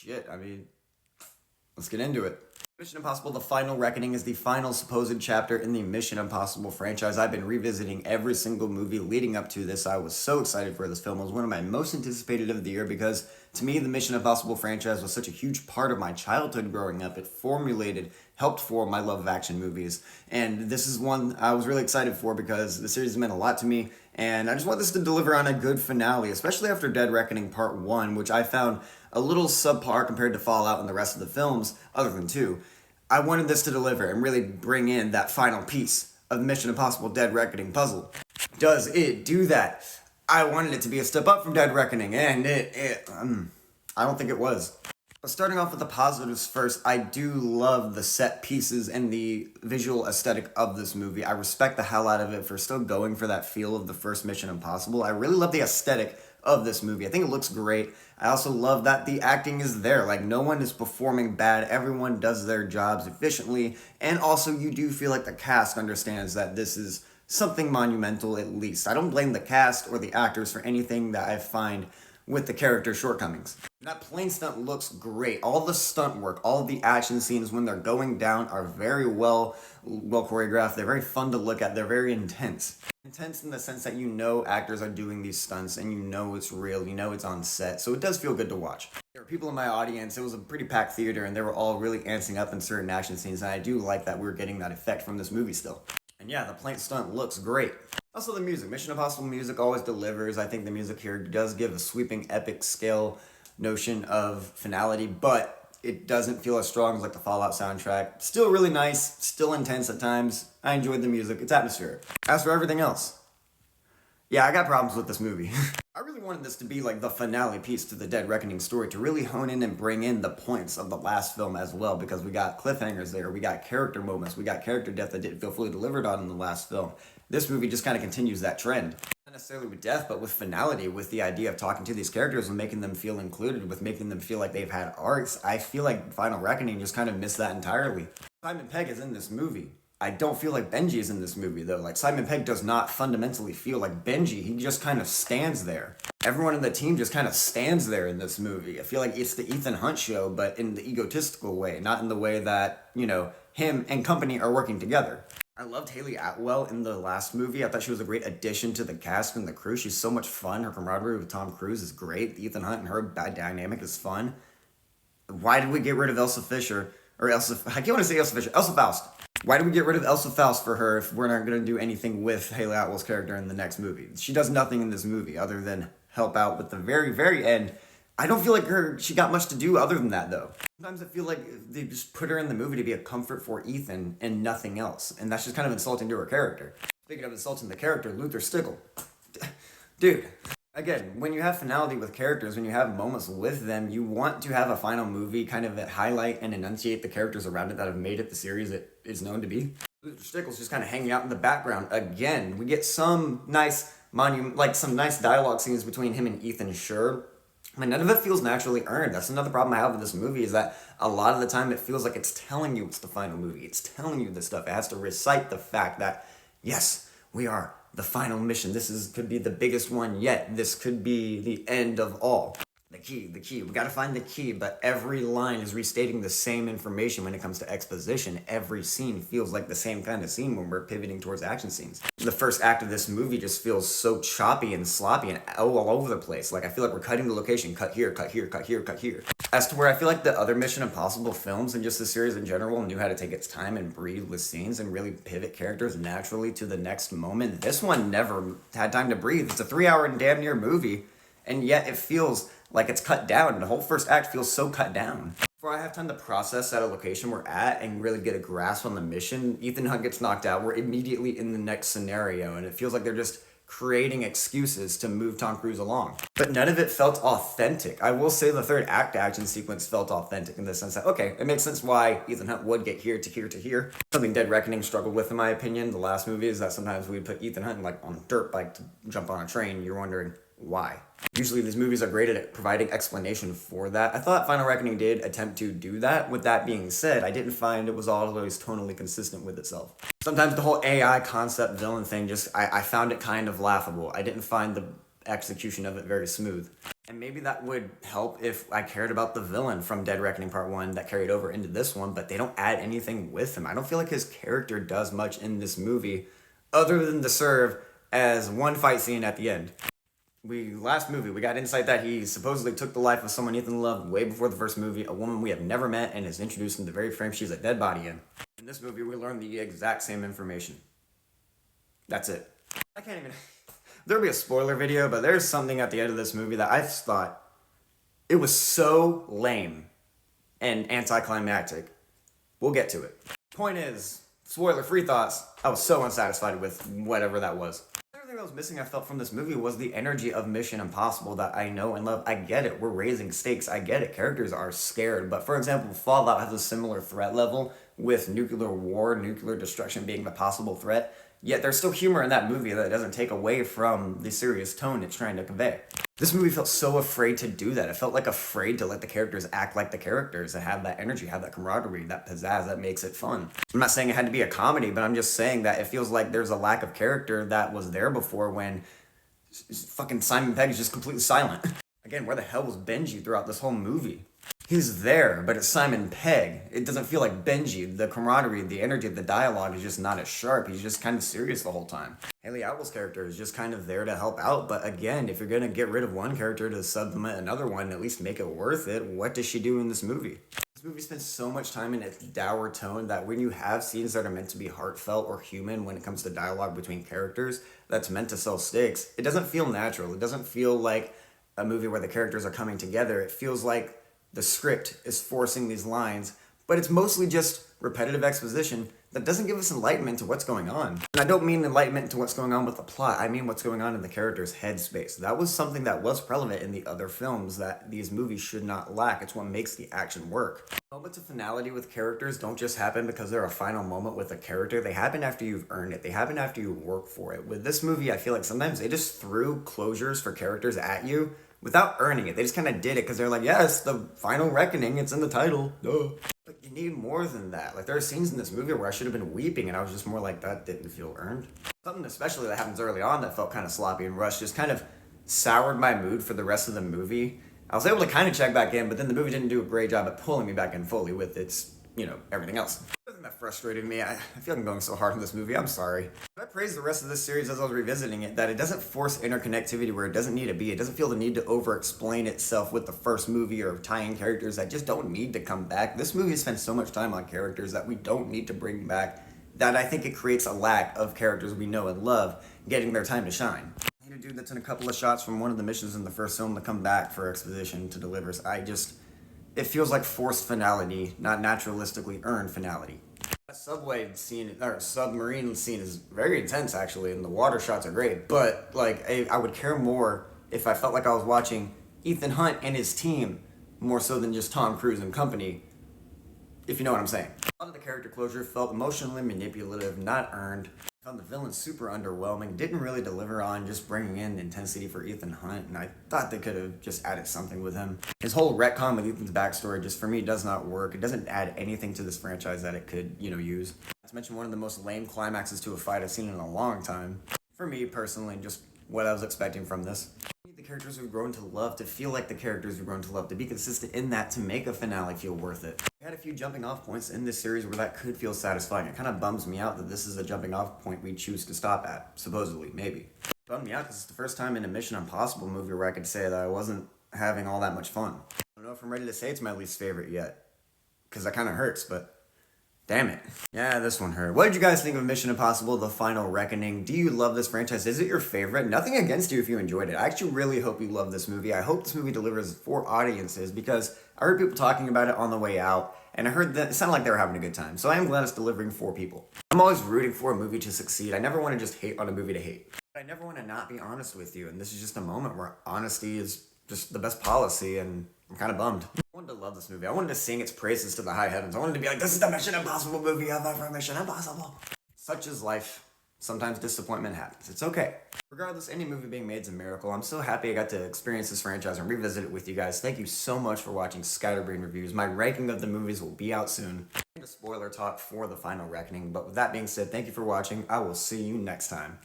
shit, let's get into it. Mission Impossible The Final Reckoning is the final supposed chapter in the Mission Impossible franchise. I've been revisiting every single movie leading up to this. I was so excited for this film. It was one of my most anticipated of the year because, to me, the Mission Impossible franchise was such a huge part of my childhood growing up. It helped form my love of action movies. And this is one I was really excited for because the series meant a lot to me. And I just want this to deliver on a good finale, especially after Dead Reckoning Part 1, which I found a little subpar compared to Fallout and the rest of the films, other than 2. I wanted this to deliver and really bring in that final piece of the Mission Impossible Dead Reckoning puzzle. Does it do that? I wanted it to be a step up from Dead Reckoning, and I don't think it was. But starting off with the positives first, I do love the set pieces and the visual aesthetic of this movie. I respect the hell out of it for still going for that feel of the first Mission Impossible. I really love the aesthetic of this movie. I think it looks great. I also love that the acting is there. Like, no one is performing bad. Everyone does their jobs efficiently. And also, you do feel like the cast understands that this is something monumental, at least. I don't blame the cast or the actors for anything that I find with the character shortcomings. That plane stunt looks great. All the stunt work, all the action scenes when they're going down are very well choreographed. They're very fun to look at. They're very intense. Intense in the sense that you know actors are doing these stunts and you know it's real, you know it's on set, so it does feel good to watch. There were people in my audience, it was a pretty packed theater, and they were all really antsing up in certain action scenes, and I do like that we're getting that effect from this movie still. And yeah, the plane stunt looks great. Also the music. Mission Impossible music always delivers. I think the music here does give a sweeping epic scale notion of finality, but it doesn't feel as strong as like the Fallout soundtrack. Still really nice, still intense at times. I enjoyed the music, it's atmospheric. As for everything else, yeah, I got problems with this movie. I really wanted this to be like the finale piece to the Dead Reckoning story, to really hone in and bring in the points of the last film as well, because we got cliffhangers there, we got character moments, we got character depth that didn't feel fully delivered on in the last film. This movie just kind of continues that trend. Not necessarily with death, but with finality, with the idea of talking to these characters and making them feel included, with making them feel like they've had arcs. I feel like Final Reckoning just kind of missed that entirely. Simon Pegg is in this movie. I don't feel like Benji is in this movie, though. Like, Simon Pegg does not fundamentally feel like Benji. He just kind of stands there. Everyone in the team just kind of stands there in this movie. I feel like it's the Ethan Hunt show, but in the egotistical way, not in the way that, him and company are working together. I loved Hayley Atwell in the last movie. I thought she was a great addition to the cast and the crew. She's so much fun. Her camaraderie with Tom Cruise is great. Ethan Hunt and her dynamic is fun. Why did we get rid of Elsa Fisher? I can't want to say Elsa Fisher. Elsa Faust. Why did we get rid of Elsa Faust for her if we're not going to do anything with Hayley Atwell's character in the next movie? She does nothing in this movie other than help out with the very, very end. I don't feel like she got much to do other than that, though. Sometimes I feel like they just put her in the movie to be a comfort for Ethan and nothing else. And that's just kind of insulting to her character. Speaking of insulting the character, Luther Stickle. Dude. Again, when you have finality with characters, when you have moments with them, you want to have a final movie kind of highlight and enunciate the characters around it that have made it the series it is known to be. Luther Stickle's just kind of hanging out in the background. Again, we get some nice some nice dialogue scenes between him and Ethan, sure. But none of it feels naturally earned. That's another problem I have with this movie, is that a lot of the time it feels like it's telling you it's the final movie. It's telling you this stuff. It has to recite the fact that, yes, we are the final mission. Could be the biggest one yet. This could be the end of all. The key. We gotta find the key, but every line is restating the same information when it comes to exposition. Every scene feels like the same kind of scene when we're pivoting towards action scenes. The first act of this movie just feels so choppy and sloppy and all over the place. Like, I feel like we're cutting the location, cut here, cut here, cut here, cut here. As to where I feel like the other Mission Impossible films and just the series in general knew how to take its time and breathe with scenes and really pivot characters naturally to the next moment. This one never had time to breathe. It's a 3-hour and damn near movie, and yet it feels like it's cut down. The whole first act feels so cut down. Before I have time to process at a location we're at and really get a grasp on the mission, Ethan Hunt gets knocked out. We're immediately in the next scenario, and it feels like they're just creating excuses to move Tom Cruise along. But none of it felt authentic. I will say the third act action sequence felt authentic in the sense that, okay, it makes sense why Ethan Hunt would get here to here to here. Something Dead Reckoning struggled with, in my opinion, the last movie, is that sometimes we'd put Ethan Hunt on a dirt bike to jump on a train. You're wondering, why? Usually these movies are great at providing explanation for that. I thought Final Reckoning did attempt to do that. With that being said, I didn't find it was always tonally consistent with itself. Sometimes the whole AI concept villain thing I found it kind of laughable. I didn't find the execution of it very smooth. And maybe that would help if I cared about the villain from Dead Reckoning Part 1 that carried over into this one, but they don't add anything with him. I don't feel like his character does much in this movie other than to serve as one fight scene at the end. Last movie, we got insight that he supposedly took the life of someone Ethan loved way before the first movie, a woman we have never met and is introduced in the very frame she's a dead body in. In this movie, we learn the exact same information. That's it. I can't even... There'll be a spoiler video, but there's something at the end of this movie that I thought it was so lame and anticlimactic. We'll get to it. Point is, spoiler-free thoughts, I was so unsatisfied with whatever that was. Everything that was missing I felt from this movie was the energy of Mission Impossible that I know and love. I get it, we're raising stakes, I get it, characters are scared, but for example, Fallout has a similar threat level with nuclear war, nuclear destruction being the possible threat. Yet there's still humor in that movie that doesn't take away from the serious tone it's trying to convey. This movie felt so afraid to do that. It felt like afraid to let the characters act like the characters and have that energy, have that camaraderie, that pizzazz that makes it fun. I'm not saying it had to be a comedy, but I'm just saying that it feels like there's a lack of character that was there before when fucking Simon Pegg is just completely silent. Again, where the hell was Benji throughout this whole movie? He's there, but it's Simon Pegg. It doesn't feel like Benji. The camaraderie, the energy, the dialogue is just not as sharp. He's just kind of serious the whole time. Haley Atwell's character is just kind of there to help out, but again, if you're gonna get rid of one character to supplement another one, at least make it worth it, what does she do in this movie? This movie spends so much time in its dour tone that when you have scenes that are meant to be heartfelt or human when it comes to dialogue between characters that's meant to sell stakes, it doesn't feel natural. It doesn't feel like a movie where the characters are coming together. It feels like the script is forcing these lines, but it's mostly just repetitive exposition that doesn't give us enlightenment to what's going on. And I don't mean enlightenment to what's going on with the plot, I mean what's going on in the character's headspace. That was something that was prevalent in the other films that these movies should not lack. It's what makes the action work. Moments of finality with characters don't just happen because they're a final moment with a character. They happen after you've earned it. They happen after you work for it. With this movie, I feel like sometimes they just threw closures for characters at you without earning it. They just kind of did it because they're like, yeah, it's the final reckoning. It's in the title. Duh. But you need more than that. Like, there are scenes in this movie where I should have been weeping and I was just more like, that didn't feel earned. Something especially that happens early on that felt kind of sloppy and rushed just kind of soured my mood for the rest of the movie. I was able to kind of check back in, but then the movie didn't do a great job at pulling me back in fully with its, everything else. The thing that frustrated me, I feel like I'm going so hard on this movie, I'm sorry. I praised the rest of this series as I was revisiting it, that it doesn't force interconnectivity where it doesn't need to be. It doesn't feel the need to over-explain itself with the first movie or tying characters that just don't need to come back. This movie spends so much time on characters that we don't need to bring back, that I think it creates a lack of characters we know and love getting their time to shine. I need a dude that's in a couple of shots from one of the missions in the first film to come back for exposition to deliver. It feels like forced finality, not naturalistically earned finality. That subway scene, or submarine scene is very intense actually, and the water shots are great, but I would care more if I felt like I was watching Ethan Hunt and his team more so than just Tom Cruise and company, if you know what I'm saying. A lot of the character closure felt emotionally manipulative, not earned. I found the villain super underwhelming, didn't really deliver on just bringing in intensity for Ethan Hunt, and I thought they could have just added something with him. His whole retcon with Ethan's backstory just, for me, does not work. It doesn't add anything to this franchise that it could, use. Not to mention one of the most lame climaxes to a fight I've seen in a long time. For me, personally, just what I was expecting from this. I need the characters we've grown to love to feel like the characters we've grown to love, to be consistent in that, to make a finale feel worth it. We had a few jumping off points in this series where that could feel satisfying. It kind of bums me out that this is a jumping off point we choose to stop at, supposedly, maybe. It bummed me out because it's the first time in a Mission Impossible movie where I could say that I wasn't having all that much fun. I don't know if I'm ready to say it's my least favorite yet, because that kind of hurts, but damn it. Yeah, this one hurt. What did you guys think of Mission Impossible: The Final Reckoning? Do you love this franchise? Is it your favorite? Nothing against you if you enjoyed it. I actually really hope you love this movie. I hope this movie delivers for audiences because I heard people talking about it on the way out, and I heard that it sounded like they were having a good time. So I am glad it's delivering for people. I'm always rooting for a movie to succeed. I never want to just hate on a movie to hate. I never want to not be honest with you, and this is just a moment where honesty is just the best policy, and I'm kind of bummed. I wanted to love this movie. I wanted to sing its praises to the high heavens. I wanted to be like, this is the Mission Impossible movie of ever, Mission Impossible. Such is life. Sometimes disappointment happens. It's okay. Regardless, any movie being made is a miracle. I'm so happy I got to experience this franchise and revisit it with you guys. Thank you so much for watching Scatterbrain Reviews. My ranking of the movies will be out soon. And a spoiler talk for The Final Reckoning. But with that being said, thank you for watching. I will see you next time.